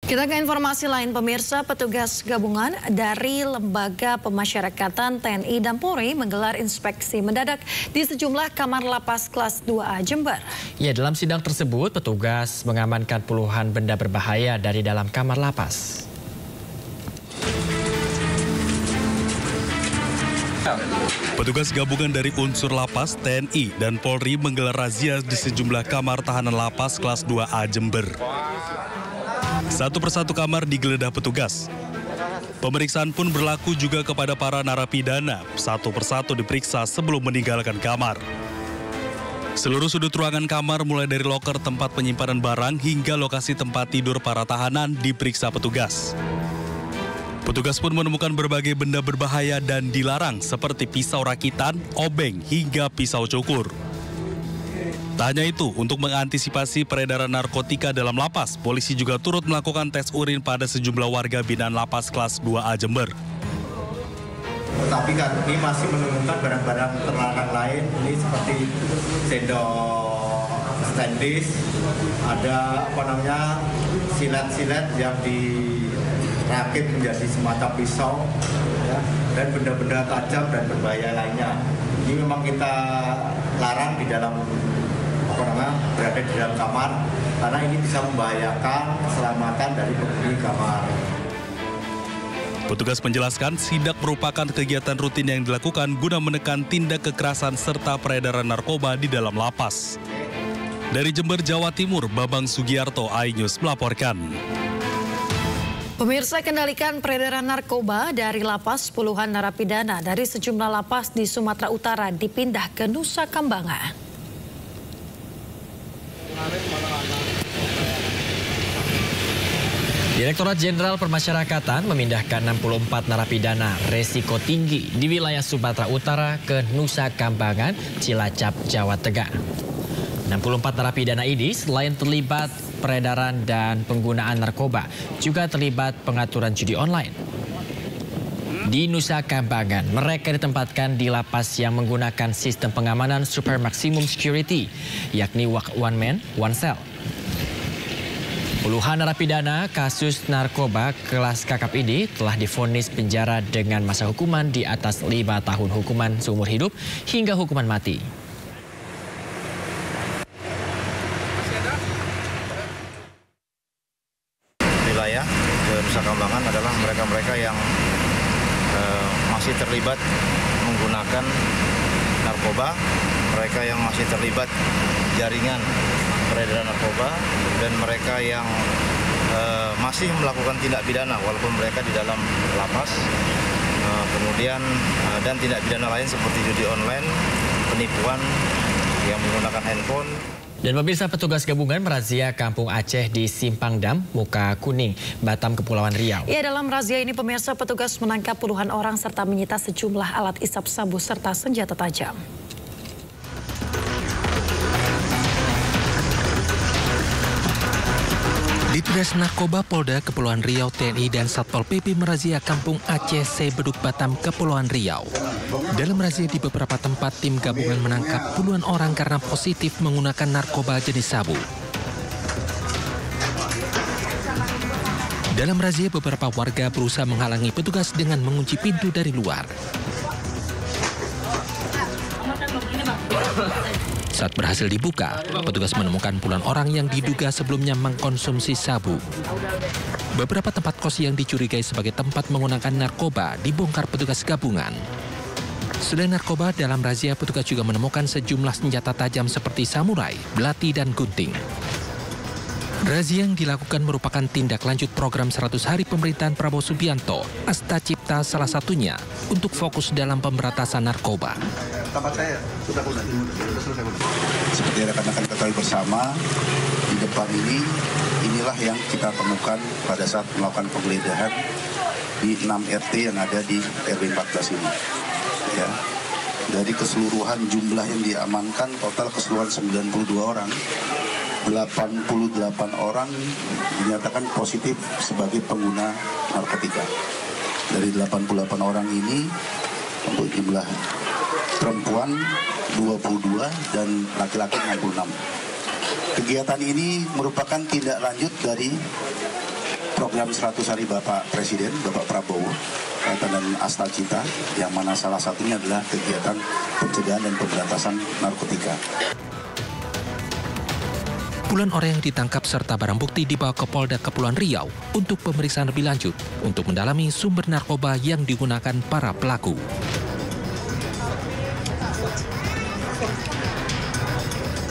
Kita ke informasi lain, pemirsa. Petugas gabungan dari Lembaga Pemasyarakatan TNI dan Polri menggelar inspeksi mendadak di sejumlah kamar lapas kelas 2A Jember. Ya, dalam sidang tersebut petugas mengamankan puluhan benda berbahaya dari dalam kamar lapas. Petugas gabungan dari unsur lapas, TNI, dan Polri menggelar razia di sejumlah kamar tahanan lapas kelas 2A Jember. Satu persatu kamar digeledah petugas. Pemeriksaan pun berlaku juga kepada para narapidana. Satu persatu diperiksa sebelum meninggalkan kamar. Seluruh sudut ruangan kamar mulai dari loker tempat penyimpanan barang hingga lokasi tempat tidur para tahanan diperiksa petugas. Petugas pun menemukan berbagai benda berbahaya dan dilarang seperti pisau rakitan, obeng, hingga pisau cukur. Tak hanya itu, untuk mengantisipasi peredaran narkotika dalam lapas, polisi juga turut melakukan tes urin pada sejumlah warga binaan lapas kelas 2A Jember. Tetapi kami masih menemukan barang-barang terlarang lain, ini seperti sendok stainless, ada silet-silet yang dirakit menjadi semacam pisau, ya, dan benda-benda tajam dan berbahaya lainnya. Ini memang kita larang di dalam berada di dalam kamar karena ini bisa membahayakan keselamatan dari penghuni kamar. Petugas menjelaskan sidak merupakan kegiatan rutin yang dilakukan guna menekan tindak kekerasan serta peredaran narkoba di dalam lapas. Dari Jember, Jawa Timur, Babang Sugiarto, iNews melaporkan. Pemirsa, kendalikan peredaran narkoba dari lapas, puluhan narapidana dari sejumlah lapas di Sumatera Utara dipindah ke Nusa Kambangan. Direktorat Jenderal Permasyarakatan memindahkan 64 narapidana resiko tinggi di wilayah Sumatera Utara ke Nusa Kambangan, Cilacap, Jawa Tengah. 64 narapidana ini selain terlibat peredaran dan penggunaan narkoba, juga terlibat pengaturan judi online. Di Nusa Kambangan, mereka ditempatkan di lapas yang menggunakan sistem pengamanan super maximum security, yakni one man, one cell. Puluhan narapidana kasus narkoba kelas kakap ini telah divonis penjara dengan masa hukuman di atas 5 tahun hukuman seumur hidup hingga hukuman mati. Wilayah ke Nusa Kambangan adalah mereka-mereka yang masih terlibat menggunakan narkoba, mereka yang masih terlibat jaringan peredaran narkoba, dan mereka yang masih melakukan tindak pidana walaupun mereka di dalam lapas, kemudian dan tindak pidana lain seperti judi online, penipuan yang menggunakan handphone. Dan pemirsa, petugas gabungan merazia Kampung Aceh di Simpang Dam, Muka Kuning, Batam, Kepulauan Riau. Ya, dalam razia ini pemirsa, petugas menangkap puluhan orang serta menyita sejumlah alat isap sabu serta senjata tajam. Ditres Narkoba Polda Kepulauan Riau, TNI dan Satpol PP merazia Kampung Aceh Sebeduk Batam, Kepulauan Riau. Dalam razia di beberapa tempat, tim gabungan menangkap puluhan orang karena positif menggunakan narkoba jenis sabu. Dalam razia, beberapa warga berusaha menghalangi petugas dengan mengunci pintu dari luar. Saat berhasil dibuka, petugas menemukan puluhan orang yang diduga sebelumnya mengkonsumsi sabu. Beberapa tempat kos yang dicurigai sebagai tempat menggunakan narkoba dibongkar petugas gabungan. Selain narkoba, dalam razia petugas juga menemukan sejumlah senjata tajam seperti samurai, belati, dan gunting. Razia yang dilakukan merupakan tindak lanjut program 100 hari pemerintahan Prabowo Subianto, Asta Cipta salah satunya, untuk fokus dalam pemberantasan narkoba. Seperti rekan-rekan ketahui bersama, di depan inilah yang kita temukan pada saat melakukan penggeledahan di 6 RT yang ada di RW 14 ini. Ya. Dari keseluruhan jumlah yang diamankan, total keseluruhan 92 orang, 88 orang dinyatakan positif sebagai pengguna narkotika. Dari 88 orang ini, untuk jumlah perempuan 22 dan laki-laki 66. Kegiatan ini merupakan tindak lanjut dari program 100 hari Bapak Presiden, Bapak Prabowo, kaitan dengan Asta Cita, yang mana salah satunya adalah kegiatan pencegahan dan pemberantasan narkotika. Puluhan orang yang ditangkap serta barang bukti dibawa ke Polda Kepulauan Riau untuk pemeriksaan lebih lanjut untuk mendalami sumber narkoba yang digunakan para pelaku.